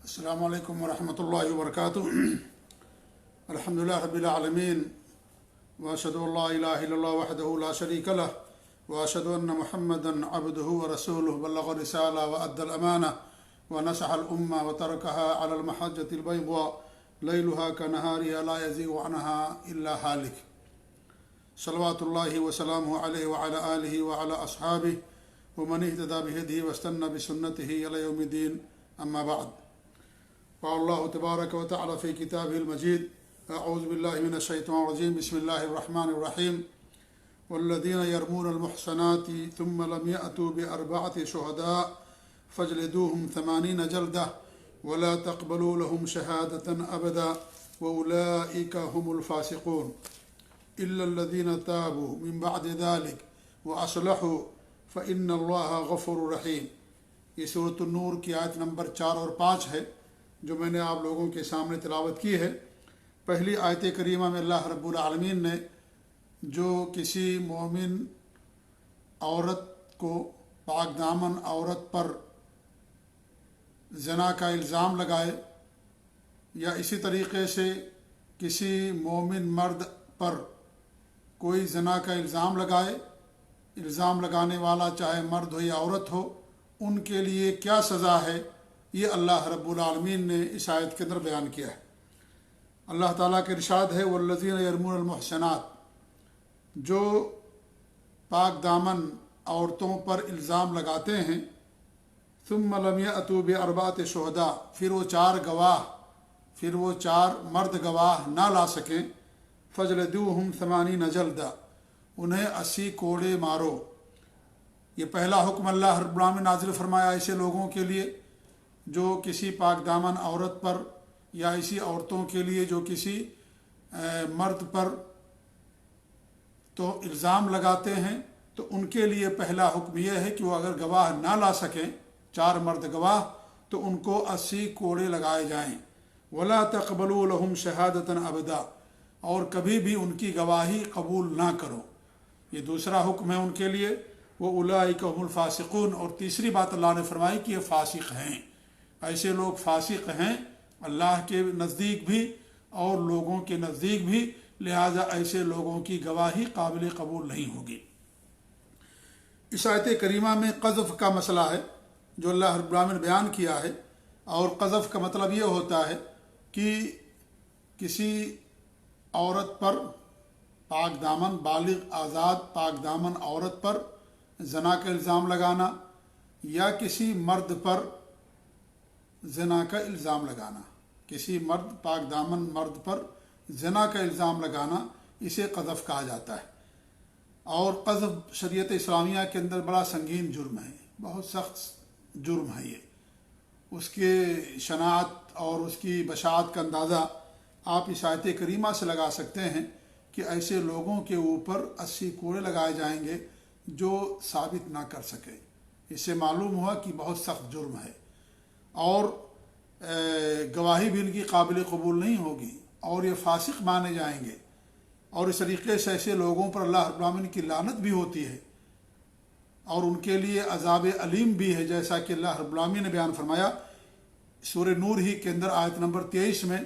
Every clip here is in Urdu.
السلام علیکم ورحمۃ اللہ وبرکاتہ۔ الحمدللہ رب العالمین، واشہد ان لا الہ الا اللہ وحدہ لا شریک لہ، واشہد ان محمدا عبدہ ورسولہ، بلغ الرسالہ وادى الامانہ ونصح الامہ وترکها علی المحجۃ البیضاء لیلها کنہارها لا یزیغ عنها الا ہالک، صلوات اللہ وسلامہ علیہ وعلی آلہ وعلی اصحابہ ومن اہتدى بہدیہ واستنى بسنتہ الی یوم الدین، اما بعد۔ قال اللہ تبارک و تعالی فی کتابہ المجید، اعوذ باللہ من الشیطان الرجیم، بسم اللہ الرحمن الرحیم۔ والذین یرمون المحصنات ثم لم یأتوا بأربعة شہداء فاجلدوهم 80 جلدہ ولا تقبلوا لهم شہادة ابدا واولئک هم الفاسقون الا الذین تابوا من بعد ذلك واصلحوا فإن اللہ غفور رحیم۔ یہ سورۃ النور کی آیت نمبر 4 اور 5 ہے جو میں نے آپ لوگوں کے سامنے تلاوت کی ہے۔ پہلی آیت کریمہ میں اللہ رب العالمین نے جو کسی مومن عورت کو، پاک دامن عورت پر زنا کا الزام لگائے، یا اسی طریقے سے کسی مومن مرد پر کوئی زنا کا الزام لگائے، الزام لگانے والا چاہے مرد ہو یا عورت ہو، ان کے لیے کیا سزا ہے، یہ اللہ رب العالمین نے اس آیت کے اندر بیان کیا ہے۔ اللہ تعالیٰ کے ارشاد ہے، والذین یرمون المحصنات، جو پاک دامن عورتوں پر الزام لگاتے ہیں، ثم لم یأتوا بأربعة شہداء، پھر وہ چار مرد گواہ نہ لا سکیں، فاجلدوہم 80 جلدہ، انہیں 80 کوڑے مارو۔ یہ پہلا حکم اللہ رب العالمین نے نازل فرمایا ایسے لوگوں کے لیے جو کسی پاک دامن عورت پر، یا ایسی عورتوں کے لیے جو کسی مرد پر تو الزام لگاتے ہیں، تو ان کے لیے پہلا حکم یہ ہے کہ وہ اگر گواہ نہ لا سکیں، 4 مرد گواہ، تو ان کو 80 کوڑے لگائے جائیں۔ ولا تقبلوا لهم شہادة ابدا، اور کبھی بھی ان کی گواہی قبول نہ کرو۔ یہ دوسرا حکم ہے ان کے لیے، وَأُولَٰئِكَ هُمُ الْفَاسِقُونَ، اور تیسری بات اللہ نے فرمائی کہ یہ فاسق ہیں، ایسے لوگ فاسق ہیں اللہ کے نزدیک بھی اور لوگوں کے نزدیک بھی، لہذا ایسے لوگوں کی گواہی قابل قبول نہیں ہوگی۔ اس آیت کریمہ میں قذف کا مسئلہ ہے جو اللہ رب العالمین نے بیان کیا ہے، اور قذف کا مطلب یہ ہوتا ہے کہ کسی عورت پر، پاک دامن بالغ آزاد پاک دامن عورت پر زنا کا الزام لگانا، یا کسی مرد پر زنا کا الزام لگانا، کسی مرد پاک دامن مرد پر زنا کا الزام لگانا، اسے قذف کہا جاتا ہے۔ اور قذف شریعت اسلامیہ کے اندر بڑا سنگین جرم ہے، بہت سخت جرم ہے۔ یہ اس کے شناعت اور اس کی بشاعت کا اندازہ آپ اس آیت کریمہ سے لگا سکتے ہیں کہ ایسے لوگوں کے اوپر 80 کوڑے لگائے جائیں گے جو ثابت نہ کر سکے۔ اس سے معلوم ہوا کہ بہت سخت جرم ہے، اور گواہی بھی ان کی قابل قبول نہیں ہوگی، اور یہ فاسق مانے جائیں گے، اور اس طریقے سے ایسے لوگوں پر اللہ رب العالمین کی لعنت بھی ہوتی ہے، اور ان کے لیے عذاب علیم بھی ہے، جیسا کہ اللہ رب العالمین نے بیان فرمایا سورہ نور ہی کے اندر آیت نمبر 23 میں،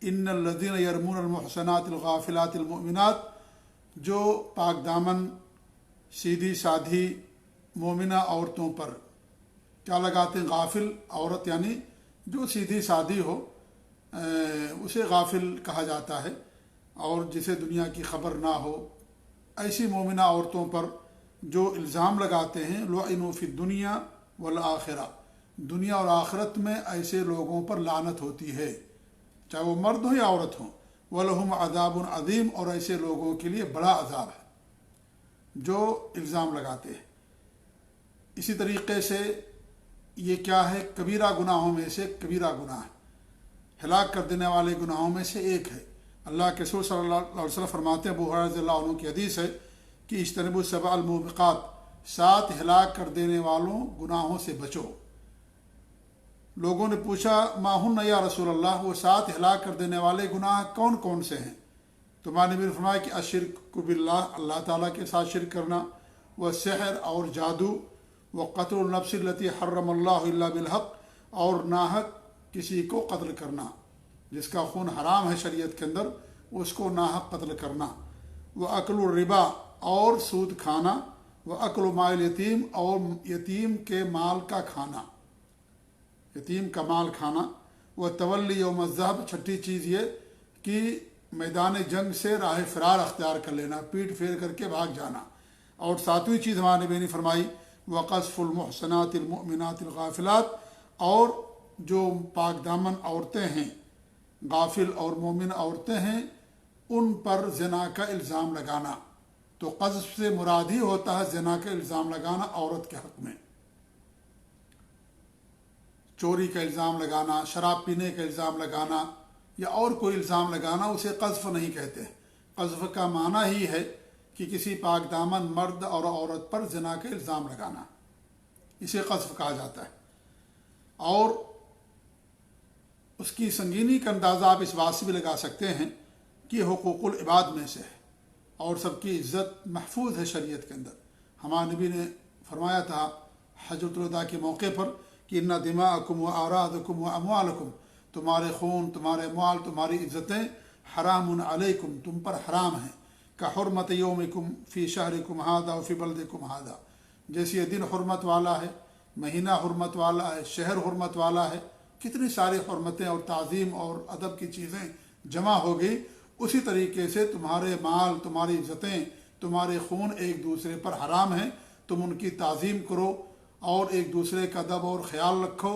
ان الذین یرمون المحصنات الغافلات المؤمنات، جو پاک دامن سیدھی سادھی مومنہ عورتوں پر کیا لگاتے ہیں؟ غافل عورت، یعنی جو سیدھی سادھی ہو اسے غافل کہا جاتا ہے، اور جسے دنیا کی خبر نہ ہو، ایسی مومنہ عورتوں پر جو الزام لگاتے ہیں، لعنوا فی الدنیا والآخرہ، دنیا اور آخرت میں ایسے لوگوں پر لعنت ہوتی ہے، چاہے وہ مرد ہو یا عورت ہوں، وَلَهُمْ عَذَابٌ عَظِيمٌ، اور ایسے لوگوں کے لیے بڑا عذاب ہے جو الزام لگاتے ہیں۔ اسی طریقے سے یہ کیا ہے؟ کبیرہ گناہوں میں سے کبیرہ گناہ ہے، ہلاک کر دینے والے گناہوں میں سے ایک ہے۔ اللہ کے رسول صلی اللہ علیہ وسلم فرماتے ہیں، ابو ہریرہ رضی اللہ عنہ کی حدیث ہے کہ اجتنبوا السبع الموبقات، 7 ہلاک کر دینے والوں گناہوں سے بچو۔ لوگوں نے پوچھا ما ہن یا رسول اللہ، وہ 7 ہلاک کر دینے والے گناہ کون کون سے ہیں؟ تو ہمارے نبی نے فرمایا کہ الشرک باللہ، اللہ تعالیٰ کے ساتھ شرک کرنا، والسحر، اور جادو، وقتل النفس التي حرم اللہ الا بالحق، اور ناحق کسی کو قتل کرنا، جس کا خون حرام ہے شریعت کے اندر اس کو ناحق قتل کرنا، وہ اکل الربا اور سود کھانا، وہ اکل مال یتیم اور یتیم کے مال کا کھانا، یتیم کا مال کھانا، وہ تولی یوم الذہب، چھٹی چیز یہ کہ میدان جنگ سے راہ فرار اختیار کر لینا، پیٹ پھیر کر کے بھاگ جانا، اور ساتویں چیز ہمارے نبی نے فرمائی وقذف المحصنات المؤمنات الغافلات، اور جو پاک دامن عورتیں ہیں، غافل اور مومن عورتیں ہیں، ان پر زنا کا الزام لگانا۔ تو قذف سے مراد ہی ہوتا ہے زنا کا الزام لگانا عورت کے حق میں، چوری کا الزام لگانا، شراب پینے کا الزام لگانا یا اور کوئی الزام لگانا، اسے قذف نہیں کہتے۔ قذف کا معنی ہی ہے کہ کسی پاک دامن مرد اور عورت پر زنا کا الزام لگانا، اسے قذف کہا جاتا ہے۔ اور اس کی سنگینی کا اندازہ آپ اس بات سے بھی لگا سکتے ہیں کہ حقوق العباد میں سے ہے اور سب کی عزت محفوظ ہے شریعت کے اندر۔ ہمارے نبی نے فرمایا تھا حجۃ الوداع کے موقع پر کہ ان دماءکم و اعراضکم و اموالکم، تمہارے خون، تمہارے اموال، تمہاری عزتیں حرام علیکم، تم پر حرام ہیں، کا حرمت یومکم فی شہرکم ھذا و فی بلدکم ھذا، جیسے یہ دن حرمت والا ہے، مہینہ حرمت والا ہے، شہر حرمت والا ہے، کتنی ساری حرمتیں اور تعظیم اور ادب کی چیزیں جمع ہو گئی، اسی طریقے سے تمہارے مال، تمہاری عزتیں، تمہارے خون ایک دوسرے پر حرام ہیں، تم ان کی تعظیم کرو اور ایک دوسرے کا ادب اور خیال رکھو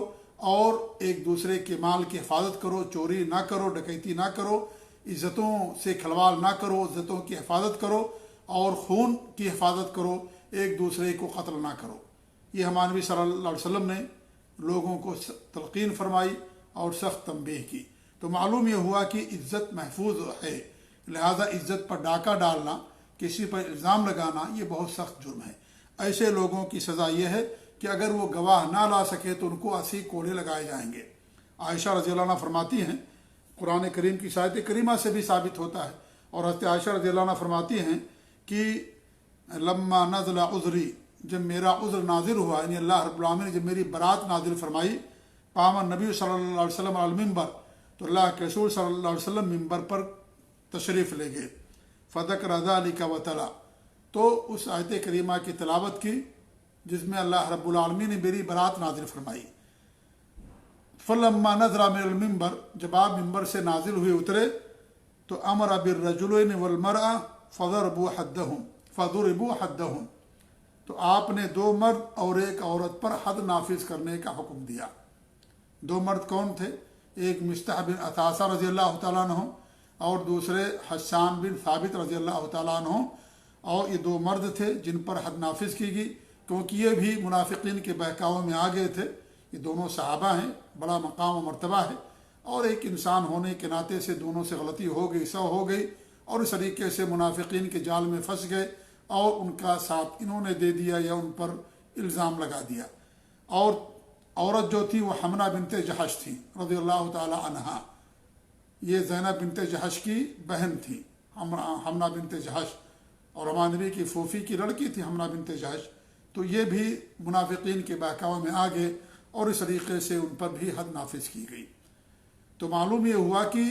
اور ایک دوسرے کے مال کی حفاظت کرو، چوری نہ کرو، ڈکیتی نہ کرو، عزتوں سے کھلواڑ نہ کرو، عزتوں کی حفاظت کرو اور خون کی حفاظت کرو، ایک دوسرے کو قتل نہ کرو۔ یہ ہمارے نبی صلی اللہ علیہ وسلم نے لوگوں کو تلقین فرمائی اور سخت تنبیہ کی۔ تو معلوم یہ ہوا کہ عزت محفوظ ہے، لہذا عزت پر ڈاکہ ڈالنا، کسی پر الزام لگانا یہ بہت سخت جرم ہے۔ ایسے لوگوں کی سزا یہ ہے کہ اگر وہ گواہ نہ لا سکے تو ان کو 80 کوڑے لگائے جائیں گے۔ عائشہ رضی اللہ عنہ فرماتی ہیں، قرآن کریم کی آیت کریمہ سے بھی ثابت ہوتا ہے، اور حضرت عائشہ رضی اللہ عنہ فرماتی ہیں کہ لما نزل عذری، جب میرا عذر نازل ہوا، یعنی اللہ رب العالمین نے جب میری برات نازل فرمائی، قام نبی صلی اللہ علیہ وسلم علی المنبر، تو اللہ کے رسول صلی اللہ علیہ وسلم منبر پر تشریف لے گئے، فذکر ذلک وتلا، تو اس آیت کریمہ کی تلاوت کی جس میں اللہ رب العالمین نے میری برات نازل فرمائی۔ فلما نزل من المنبر، جب آپ منبر سے نازل ہوئے اترے تو امر بالرجلین والمرأة فضربوا حدهم، تو آپ نے 2 مرد اور ایک عورت پر حد نافذ کرنے کا حکم دیا۔ 2 مرد کون تھے؟ ایک مصطح بن اثاثہ رضی اللہ تعالیٰ عنہ اور دوسرے حسان بن ثابت رضی اللہ تعالیٰ عنہ، اور یہ 2 مرد تھے جن پر حد نافذ کی گئی، کیونکہ یہ بھی منافقین کے بہکاوے میں آ گئے تھے۔ یہ دونوں صحابہ ہیں، بڑا مقام و مرتبہ ہے، اور ایک انسان ہونے کے ناطے سے دونوں سے غلطی ہو گئی، سو ہو گئی، اور اس طریقے سے منافقین کے جال میں پھنس گئے اور ان کا ساتھ انہوں نے دے دیا یا ان پر الزام لگا دیا۔ اور عورت جو تھی وہ حمنہ بنت جہش تھی رضی اللہ تعالی عنہا، یہ زینب بنت جہش کی بہن تھی، حمنہ بنت جہش، اور ہمارے نبی کی پھوپھی کی لڑکی تھی حمنہ بنت جہش۔ تو یہ بھی منافقین کے بہکاوے میں آ گئے اور اس طریقے سے ان پر بھی حد نافذ کی گئی۔ تو معلوم یہ ہوا کہ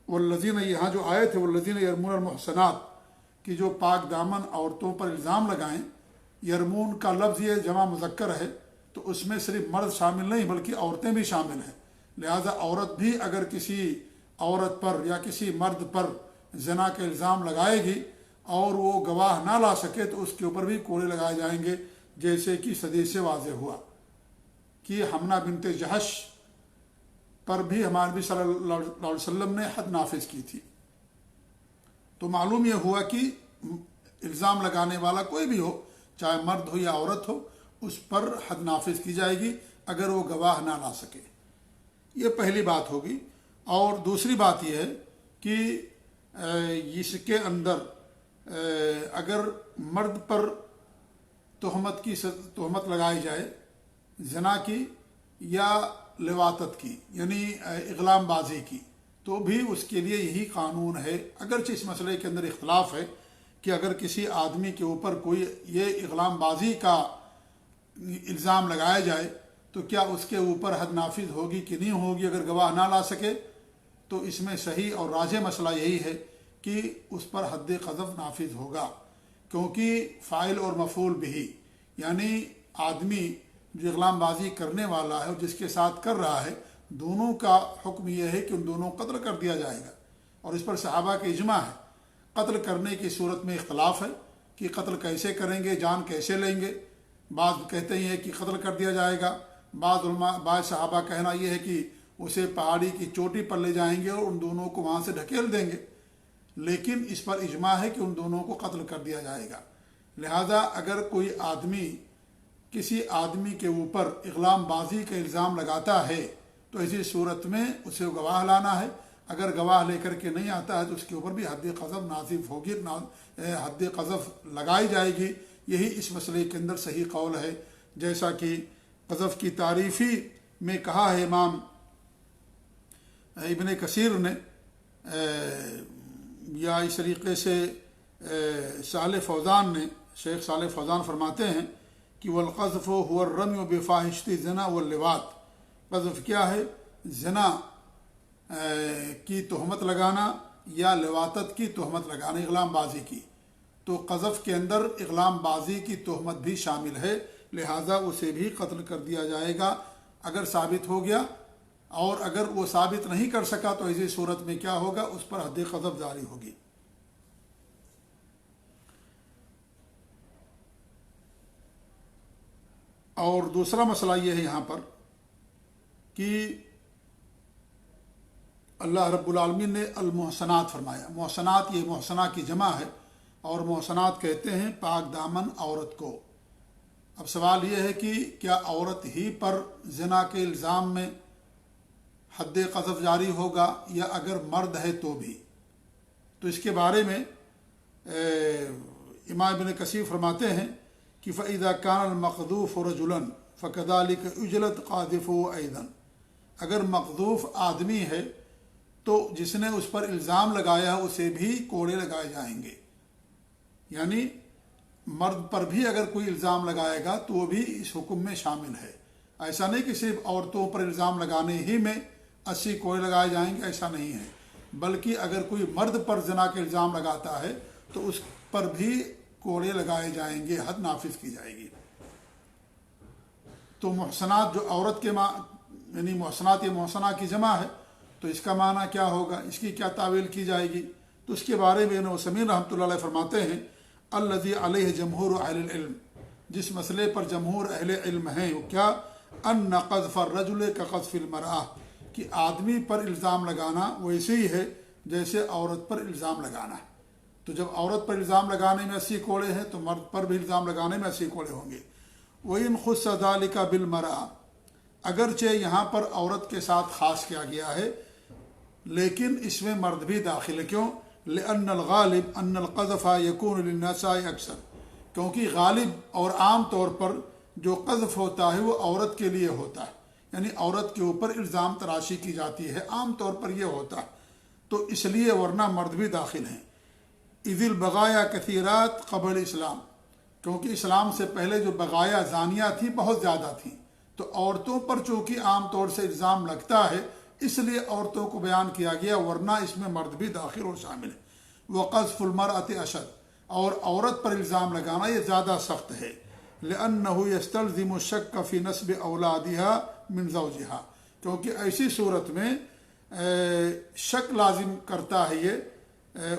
والذین، یہاں جو آیت ہے والذین یرمون المحصنات، کہ جو پاک دامن عورتوں پر الزام لگائیں، یرمون کا لفظ یہ جمع مذکر ہے تو اس میں صرف مرد شامل نہیں بلکہ عورتیں بھی شامل ہیں، لہذا عورت بھی اگر کسی عورت پر یا کسی مرد پر زنا کا الزام لگائے گی اور وہ گواہ نہ لا سکے تو اس کے اوپر بھی کوڑے لگائے جائیں گے، جیسے کہ حدیث سے واضح ہوا کہ حمنہ بنت جہش پر بھی ہمارے نبی صلی اللہ علیہ وسلم نے حد نافذ کی تھی۔ تو معلوم یہ ہوا کہ الزام لگانے والا کوئی بھی ہو، چاہے مرد ہو یا عورت ہو، اس پر حد نافذ کی جائے گی اگر وہ گواہ نہ لا سکے۔ یہ پہلی بات ہوگی۔ اور دوسری بات یہ ہے کہ اس کے اندر اگر مرد پر تہمت لگائی جائے زنا کی یا لواطت کی، یعنی اغلام بازی کی، تو بھی اس کے لیے یہی قانون ہے۔ اگرچہ اس مسئلے کے اندر اختلاف ہے کہ اگر کسی آدمی کے اوپر کوئی یہ اغلام بازی کا الزام لگایا جائے تو کیا اس کے اوپر حد نافذ ہوگی کہ نہیں ہوگی اگر گواہ نہ لا سکے؟ تو اس میں صحیح اور راجح مسئلہ یہی ہے کہ اس پر حد قذف نافذ ہوگا، کیونکہ فاعل اور مفعول بھی، یعنی آدمی جو اغلام بازی کرنے والا ہے اور جس کے ساتھ کر رہا ہے، دونوں کا حکم یہ ہے کہ ان دونوں کو قتل کر دیا جائے گا، اور اس پر صحابہ کا اجماع ہے۔ قتل کرنے کی صورت میں اختلاف ہے کہ قتل کیسے کریں گے، جان کیسے لیں گے۔ بعض کہتے ہیں کہ قتل کر دیا جائے گا، بعض صحابہ کہنا یہ ہے کہ اسے پہاڑی کی چوٹی پر لے جائیں گے اور ان دونوں کو وہاں سے ڈھکیل دیں گے، لیکن اس پر اجماع ہے کہ ان دونوں کو قتل کر دیا جائے گا۔ لہذا اگر کوئی آدمی کسی آدمی کے اوپر اغلام بازی کا الزام لگاتا ہے تو ایسی صورت میں اسے گواہ لانا ہے، اگر گواہ لے کر کے نہیں آتا ہے تو اس کے اوپر بھی حد قذف نازل ہوگی، حد قذف لگائی جائے گی۔ یہی اس مسئلے کے اندر صحیح قول ہے، جیسا کہ قذف کی تعریفی میں کہا ہے امام ابن کثیر نے، یا اس طریقے سے صالح فوزان نے، شیخ صالح فوزان فرماتے ہیں کہ والقذف هو الرمی بفاحشۃ الزنا واللواط، قذف کیا ہے؟ زنا کی تہمت لگانا یا لواطت کی تہمت لگانا، اغلام بازی کی۔ تو قذف کے اندر اغلام بازی کی تہمت بھی شامل ہے، لہٰذا اسے بھی قتل کر دیا جائے گا اگر ثابت ہو گیا، اور اگر وہ ثابت نہیں کر سکا تو ایسی صورت میں کیا ہوگا؟ اس پر حد قذف جاری ہوگی۔ اور دوسرا مسئلہ یہ ہے یہاں پر کہ اللہ رب العالمین نے المحسنات فرمایا۔ محسنات، یہ محسنہ کی جمع ہے، اور محسنات کہتے ہیں پاک دامن عورت کو۔ اب سوال یہ ہے کہ کیا عورت ہی پر زنا کے الزام میں حد قذف جاری ہوگا یا اگر مرد ہے تو بھی؟ تو اس کے بارے میں امام ابن کثیر فرماتے ہیں کہ فَإِذَا كَانَ الْمَقْذُوفُ رَجُلًا فَكَذَلِكَ يُجْلَدُ قَاذِفُهُ أَيْضًا، اگر مقذوف آدمی ہے تو جس نے اس پر الزام لگایا ہے اسے بھی کوڑے لگائے جائیں گے۔ یعنی مرد پر بھی اگر کوئی الزام لگائے گا تو وہ بھی اس حکم میں شامل ہے۔ ایسا نہیں کہ صرف عورتوں پر الزام لگانے ہی میں 80 کوڑے لگائے جائیں گے، ایسا نہیں ہے، بلکہ اگر کوئی مرد پر زنا کے الزام لگاتا ہے تو اس پر بھی کوڑے لگائے جائیں گے، حد نافذ کی جائے گی۔ تو محسنات جو عورت کے یعنی محسنات، یہ محسنہ کی جمع ہے، تو اس کا معنی کیا ہوگا، اس کی کیا تعویل کی جائے گی؟ تو اس کے بارے میں ابن عثیمین رحمۃ اللہ علیہ فرماتے ہیں الذی علیہ جمہور اہل العلم، جس مسئلے پر جمہور اہل علم ہیں وہ کیا؟ ان قذف الرجل کقذف المرأہ، کہ آدمی پر الزام لگانا ویسے ہی ہے جیسے عورت پر الزام لگانا ہے۔ تو جب عورت پر الزام لگانے میں 80 کوڑے ہیں تو مرد پر بھی الزام لگانے میں 80 کوڑے ہوں گے۔ وَإِنْ خُصَّ ذَلِكَ بِالْمَرْأَةِ، اگرچہ یہاں پر عورت کے ساتھ خاص کیا گیا ہے لیکن اس میں مرد بھی داخل ہے۔ کیوں؟ لأن الغالب ان القذف یکون للنساء اکثر، کیونکہ غالب اور عام طور پر جو قذف ہوتا ہے وہ عورت کے لیے ہوتا ہے، یعنی عورت کے اوپر الزام تراشی کی جاتی ہے، عام طور پر یہ ہوتا ہے، تو اس لیے ورنہ مرد بھی داخل ہیں۔ اذ البغایا کثیرات قبل اسلام، کیونکہ اسلام سے پہلے جو بغایا زانیہ تھیں بہت زیادہ تھیں، تو عورتوں پر چونکہ عام طور سے الزام لگتا ہے اس لیے عورتوں کو بیان کیا گیا، ورنہ اس میں مرد بھی داخل اور شامل ہے۔ وقذف المرأة اشد، اور عورت پر الزام لگانا یہ زیادہ سخت ہے، لأنه يستلزم الشك في نسب اولادها من زوجها، کیونکہ ایسی صورت میں شک لازم کرتا ہے یہ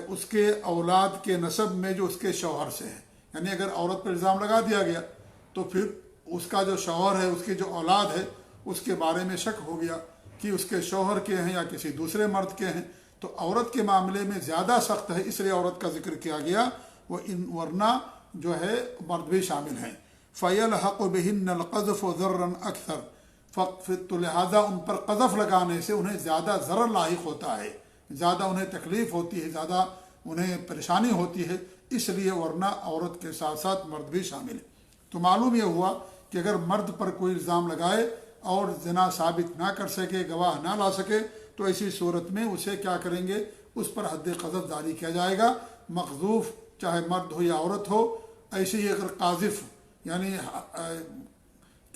اس کے اولاد کے نسب میں جو اس کے شوہر سے ہے، یعنی اگر عورت پر الزام لگا دیا گیا تو پھر اس کا جو شوہر ہے، اس کی جو اولاد ہے، اس کے بارے میں شک ہو گیا کہ اس کے شوہر کے ہیں یا کسی دوسرے مرد کے ہیں، تو عورت کے معاملے میں زیادہ سخت ہے، اس لیے عورت کا ذکر کیا گیا، ورنہ جو ہے مرد بھی شامل ہیں۔ فَيَلْحَقُ بِهِنَّ الْقَذْفُ ضَرًّا أَكْثَرَ، تو لہٰذا ان پر قذف لگانے سے انہیں زیادہ ضرر لاحق ہوتا ہے، زیادہ انہیں تکلیف ہوتی ہے، زیادہ انہیں پریشانی ہوتی ہے، اس لیے ورنہ عورت کے ساتھ ساتھ مرد بھی شامل ہے۔ تو معلوم یہ ہوا کہ اگر مرد پر کوئی الزام لگائے اور زنا ثابت نہ کر سکے، گواہ نہ لا سکے، تو ایسی صورت میں اسے کیا کریں گے؟ اس پر حد قذف جاری کیا جائے گا، مقذوف چاہے مرد ہو یا عورت ہو۔ ایسے ہی اگر قاذف یعنی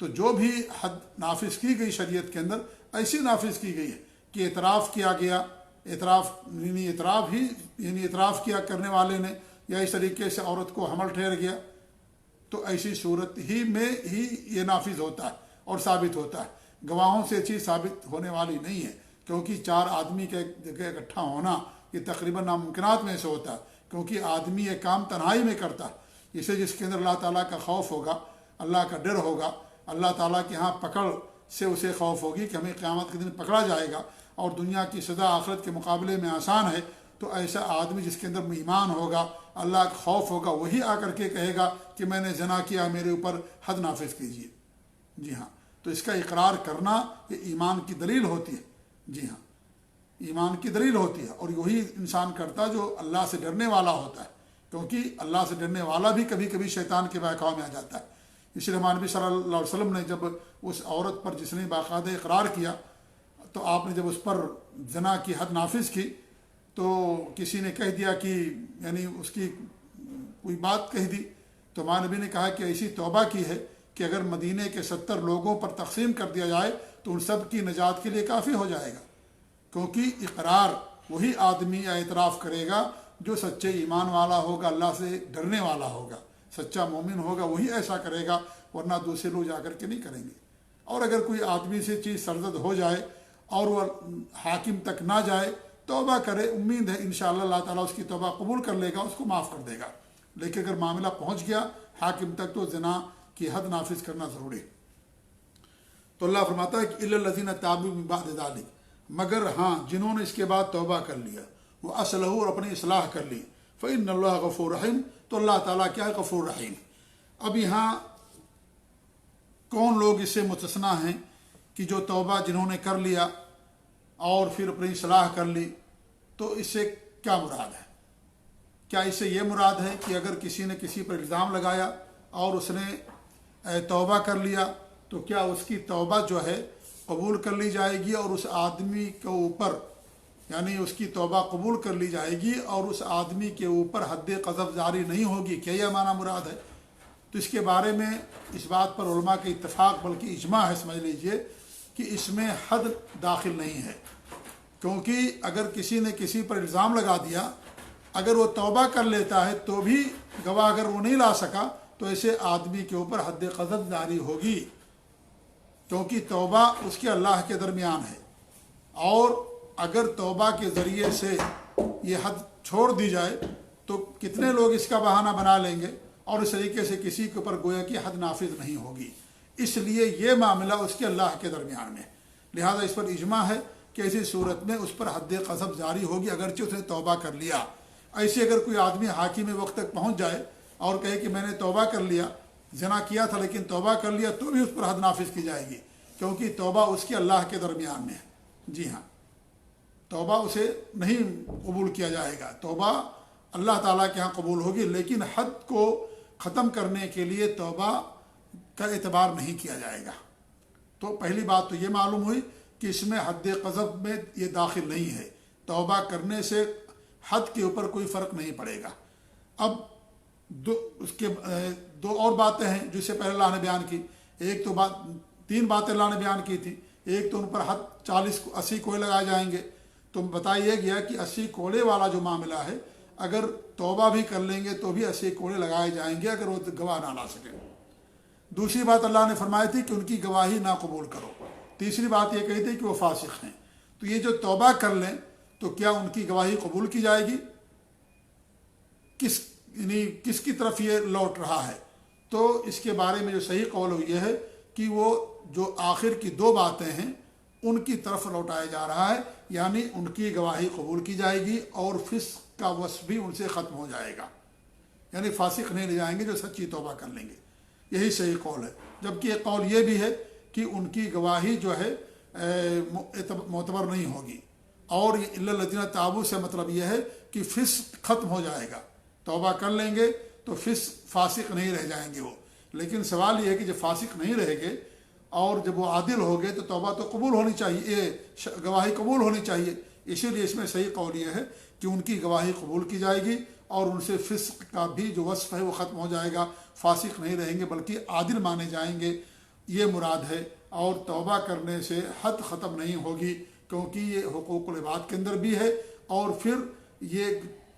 تو جو بھی حد نافذ کی گئی شریعت کے اندر ایسی نافذ کی گئی ہے کہ اعتراف کیا گیا، اعتراف کیا کرنے والے نے، یا اس طریقے سے عورت کو حمل ٹھہر گیا، تو ایسی صورت ہی میں ہی یہ نافذ ہوتا ہے اور ثابت ہوتا ہے۔ گواہوں سے چیز ثابت ہونے والی نہیں ہے، کیونکہ 4 آدمی کے جگہ اکٹھا ہونا یہ تقریباً ناممکنات میں سے ہوتا ہے، کیونکہ آدمی یہ کام تنہائی میں کرتا ہے۔ اسے جس کے اندر اللہ تعالیٰ کا خوف ہوگا، اللہ کا ڈر ہوگا، اللہ تعالیٰ کے ہاں پکڑ سے اسے خوف ہوگی کہ ہمیں قیامت کے دن پکڑا جائے گا اور دنیا کی سزا آخرت کے مقابلے میں آسان ہے، تو ایسا آدمی جس کے اندر ایمان ہوگا، اللہ کا خوف ہوگا، وہی آ کر کے کہے گا کہ میں نے زنا کیا، میرے اوپر حد نافذ کیجیے۔ جی ہاں، تو اس کا اقرار کرنا یہ ایمان کی دلیل ہوتی ہے۔ جی ہاں، ایمان کی دلیل ہوتی ہے، اور وہی انسان کرتا جو اللہ سے ڈرنے والا ہوتا ہے، کیونکہ اللہ سے ڈرنے والا بھی کبھی کبھی شیطان کے بہکاؤ میں آ جاتا ہے۔ اس لیے ہمارے نبی صلی اللہ علیہ وسلم نے جب اس عورت پر جس نے باقاعدہ اقرار کیا، تو آپ نے جب اس پر زنا کی حد نافذ کی، تو کسی نے کہہ دیا کہ یعنی اس کی کوئی بات کہہ دی، تو ہمارے نبی نے کہا کہ ایسی توبہ کی ہے کہ اگر مدینے کے 70 لوگوں پر تقسیم کر دیا جائے تو ان سب کی نجات کے لیے کافی ہو جائے گا، کیونکہ اقرار وہی آدمی یا اعتراف کرے گا جو سچے ایمان والا ہوگا، اللہ سے ڈرنے والا ہوگا، سچا مومن ہوگا، وہی ایسا کرے گا، ورنہ دوسرے لوگ جا کر کے نہیں کریں گے۔ اور اگر کوئی آدمی سے چیز سرزد ہو جائے اور وہ حاکم تک نہ جائے، توبہ کرے، امید ہے انشاءاللہ اللہ تعالیٰ اس کی توبہ قبول کر لے گا، اس کو معاف کر دے گا۔ لیکن اگر معاملہ پہنچ گیا حاکم تک تو زنا کی حد نافذ کرنا ضروری ہے۔ تو اللہ فرماتا ہے کہ الا الذین تابوا من بعد ذلک، مگر ہاں جنہوں نے اس کے بعد توبہ کر لیا، وہ اصلحوا اور اپنی اصلاح کر لی، فإن اللہ غفور رحیم، تو اللہ تعالیٰ کیا ہے؟ غفور رحیم۔ اب یہاں کون لوگ اس سے مستثنا ہیں کہ جو توبہ جنہوں نے کر لیا اور پھر اپنی اصلاح کر لی، تو اس سے کیا مراد ہے؟ کیا اس سے یہ مراد ہے کہ اگر کسی نے کسی پر الزام لگایا اور اس نے توبہ کر لیا تو کیا اس کی توبہ جو ہے قبول کر لی جائے گی اور اس آدمی کے اوپر، یعنی اس کی توبہ قبول کر لی جائے گی اور اس آدمی کے اوپر حد قذف جاری نہیں ہوگی؟ کیا یہ معنی مراد ہے؟ تو اس کے بارے میں اس بات پر علماء کے اتفاق بلکہ اجماع ہے، سمجھ لیجئے کہ اس میں حد داخل نہیں ہے، کیونکہ اگر کسی نے کسی پر الزام لگا دیا، اگر وہ توبہ کر لیتا ہے تو بھی گواہ اگر وہ نہیں لا سکا تو ایسے آدمی کے اوپر حد قذف جاری ہوگی، کیونکہ توبہ اس کے اللہ کے درمیان ہے، اور اگر توبہ کے ذریعے سے یہ حد چھوڑ دی جائے تو کتنے لوگ اس کا بہانہ بنا لیں گے، اور اس طریقے سے کسی کے اوپر گویا کہ حد نافذ نہیں ہوگی۔ اس لیے یہ معاملہ اس کے اللہ کے درمیان میں، لہذا اس پر اجماع ہے کہ ایسی صورت میں اس پر حد قذف جاری ہوگی اگرچہ اس نے توبہ کر لیا۔ ایسے اگر کوئی آدمی حاکم وقت تک پہنچ جائے اور کہے کہ میں نے توبہ کر لیا، زنا کیا تھا لیکن توبہ کر لیا، تو بھی اس پر حد نافذ کی جائے گی، کیونکہ توبہ اس کے اللہ کے درمیان میں ہے۔ جی ہاں، توبہ اسے نہیں قبول کیا جائے گا، توبہ اللہ تعالیٰ کے ہاں قبول ہوگی، لیکن حد کو ختم کرنے کے لیے توبہ کا اعتبار نہیں کیا جائے گا۔ تو پہلی بات تو یہ معلوم ہوئی کہ اس میں حد قذف میں یہ داخل نہیں ہے، توبہ کرنے سے حد کے اوپر کوئی فرق نہیں پڑے گا۔ اب دو اور باتیں ہیں جو اس سے پہلے اللہ نے بیان کی، ایک تو تین باتیں اللہ نے بیان کی تھی، ایک تو ان پر حد 80 کوڑے لگائے جائیں گے، تو بتایا گیا کہ 80 کوڑے والا جو معاملہ ہے اگر توبہ بھی کر لیں گے تو بھی 80 کوڑے لگائے جائیں گے اگر وہ گواہ نہ لا سکیں۔ دوسری بات اللہ نے فرمائی تھی کہ ان کی گواہی نہ قبول کرو۔ تیسری بات یہ کہی تھی کہ وہ فاسق ہیں۔ تو یہ جو توبہ کر لیں تو کیا ان کی گواہی قبول کی جائے گی؟ کس کی طرف یہ لوٹ رہا ہے؟ تو اس کے بارے میں جو صحیح قول یہ ہے کہ وہ جو آخر کی 2 باتیں ہیں ان کی طرف لوٹایا جا رہا ہے، یعنی ان کی گواہی قبول کی جائے گی اور فسق کا وصف بھی ان سے ختم ہو جائے گا، یعنی فاسق نہیں لے جائیں گے جو سچی توبہ کر لیں گے۔ یہی صحیح قول ہے۔ جبکہ ایک قول یہ بھی ہے کہ ان کی گواہی جو ہے معتبر نہیں ہوگی، اور الا الذین تابوا سے مطلب یہ ہے کہ فسق ختم ہو جائے گا، توبہ کر لیں گے تو فاسق نہیں رہ جائیں گے وہ۔ لیکن سوال یہ ہے کہ جب فاسق نہیں رہے گے اور جب وہ عادل ہو گئے تو توبہ تو قبول ہونی چاہیے، گواہی قبول ہونی چاہیے۔ اسی لیے اس میں صحیح قول یہ ہے کہ ان کی گواہی قبول کی جائے گی اور ان سے فسق کا بھی جو وصف ہے وہ ختم ہو جائے گا، فاسق نہیں رہیں گے بلکہ عادل مانے جائیں گے، یہ مراد ہے، اور توبہ کرنے سے حد ختم نہیں ہوگی، کیونکہ یہ حقوق العباد کے اندر بھی ہے، اور پھر یہ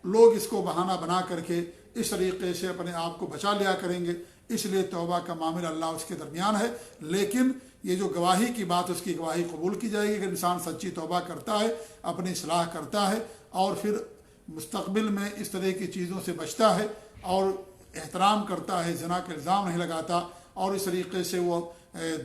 لوگ اس کو بہانہ بنا کر کے اس طریقے سے اپنے آپ کو بچا لیا کریں گے، اس لیے توبہ کا معاملہ اللہ اس کے درمیان ہے۔ لیکن یہ جو گواہی کی بات، اس کی گواہی قبول کی جائے گی کہ انسان سچی توبہ کرتا ہے، اپنی اصلاح کرتا ہے، اور پھر مستقبل میں اس طرح کی چیزوں سے بچتا ہے اور احترام کرتا ہے، زنا کا الزام نہیں لگاتا، اور اس طریقے سے وہ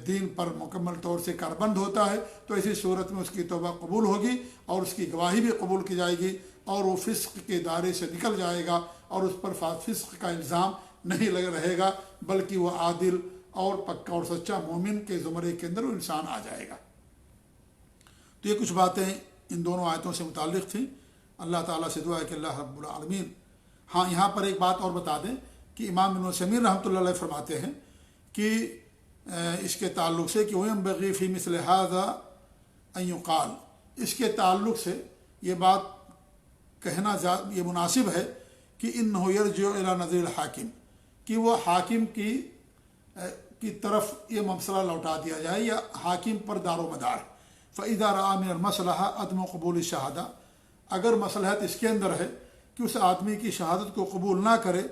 دین پر مکمل طور سے کاربند ہوتا ہے، تو ایسی صورت میں اس کی توبہ قبول ہوگی اور اس کی گواہی بھی قبول کی جائے گی، اور وہ فسق کے دائرے سے نکل جائے گا، اور اس پر فسق کا الزام نہیں لگ رہے گا، بلکہ وہ عادل اور پکا اور سچا مومن کے زمرے کے اندر وہ انسان آ جائے گا۔ تو یہ کچھ باتیں ان دونوں آیتوں سے متعلق تھیں۔ اللہ تعالیٰ سے دعا ہے کہ اللہ رب العالمین۔ ہاں، یہاں پر ایک بات اور بتا دیں کہ امام ابن عثیمین رحمۃ اللہ علیہ فرماتے ہیں کہ اس کے تعلق سے کہ وَيَنبَغِي فِي مِثْلِ هَذَا أَن يُقَالَ، اس کے تعلق سے یہ بات کہنا یہ مناسب ہے کہ انه يرجع الى نظیر الحاکم، کہ وہ حاکم کی طرف یہ مسئلہ لوٹا دیا جائے، یا حاکم پر دار و مدار۔ فَإِذَا رَأَى مِنَ الْمَصْلَحَةِ عَدْمُ قبول الشہادہ، اگر مصلحت اس کے اندر ہے کہ اس آدمی کی شہادت کو قبول نہ کرے،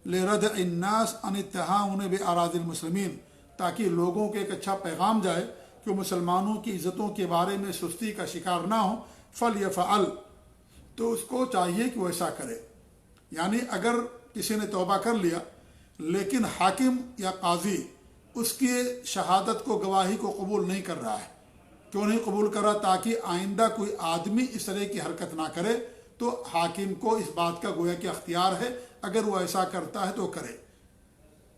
لِرَدْعِ النَّاسِ عَنِ التَّهَاوُنِ بِأَرَاضِي الْمُسْلِمِينَ، تاکہ لوگوں کے ایک اچھا پیغام جائے کہ مسلمانوں کی عزتوں کے بارے میں سستی کا شکار نہ ہو، فَلْيَفْعَلْ، تو اس کو چاہیے کہ وہ ایسا کرے۔ یعنی اگر کسی نے توبہ کر لیا لیکن حاکم یا قاضی اس کی شہادت کو، گواہی کو قبول نہیں کر رہا ہے، کیوں نہیں قبول کر رہا؟ تاکہ آئندہ کوئی آدمی اس طرح کی حرکت نہ کرے، تو حاکم کو اس بات کا گویا کہ اختیار ہے، اگر وہ ایسا کرتا ہے تو کرے۔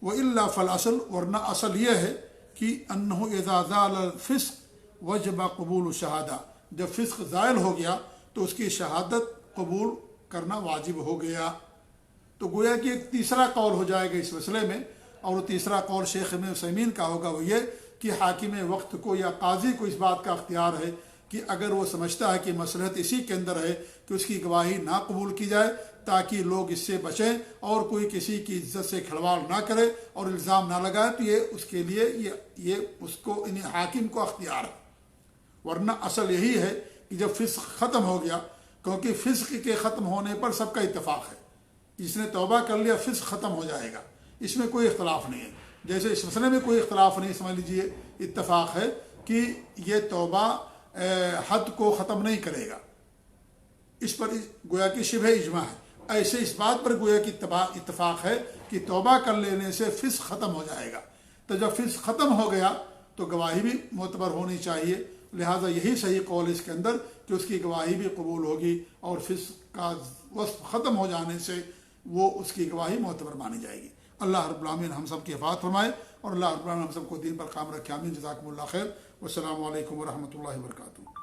وَإِلَّا فَالْأَصْلُ، ورنہ اصل یہ ہے کہ أَنَّهُ إِذَا زَالَ الْفِسْقُ وَجَبَ قبول الشہادہ، جب فسق زائل ہو گیا تو اس کی شہادت قبول کرنا واجب ہو گیا۔ تو گویا کہ ایک تیسرا قول ہو جائے گا اس مسئلے میں، اور وہ تیسرا قول شیخ ابن عثیمین کا ہوگا، وہ یہ کہ حاکم وقت کو یا قاضی کو اس بات کا اختیار ہے کہ اگر وہ سمجھتا ہے کہ مصلحت اسی کے اندر ہے کہ اس کی گواہی نہ قبول کی جائے تاکہ لوگ اس سے بچیں اور کوئی کسی کی عزت سے کھلواڑ نہ کرے اور الزام نہ لگائے، تو یہ اس کے لیے یہ اس کو حاکم کو اختیار ہے۔ ورنہ اصل یہی ہے کہ جب فسق ختم ہو گیا، کیونکہ فسق کے ختم ہونے پر سب کا اتفاق ہے، جس نے توبہ کر لیا فسق ختم ہو جائے گا، اس میں کوئی اختلاف نہیں ہے۔ جیسے اس مسئلے میں کوئی اختلاف نہیں، سمجھ لیجئے اتفاق ہے کہ یہ توبہ حد کو ختم نہیں کرے گا، اس پر گویا کہ شبہ اجماع ہے۔ ایسے اس بات پر گویا کہ اتفاق ہے کہ توبہ کر لینے سے فسق ختم ہو جائے گا، تو جب فسق ختم ہو گیا تو گواہی بھی معتبر ہونی چاہیے، لہٰذا یہی صحیح قول اس کے اندر کہ اس کی گواہی بھی قبول ہوگی، اور فسق کا وصف ختم ہو جانے سے وہ اس کی گواہی معتبر مانی جائے گی۔ اللہ رب العالمین ہم سب کی حفاظت فرمائے، اور اللہ رب العالمین ہم سب کو دین پر قائم رکھے، آمین۔ جزاکم اللہ خیر، والسلام علیکم ورحمۃ اللہ وبرکاتہ۔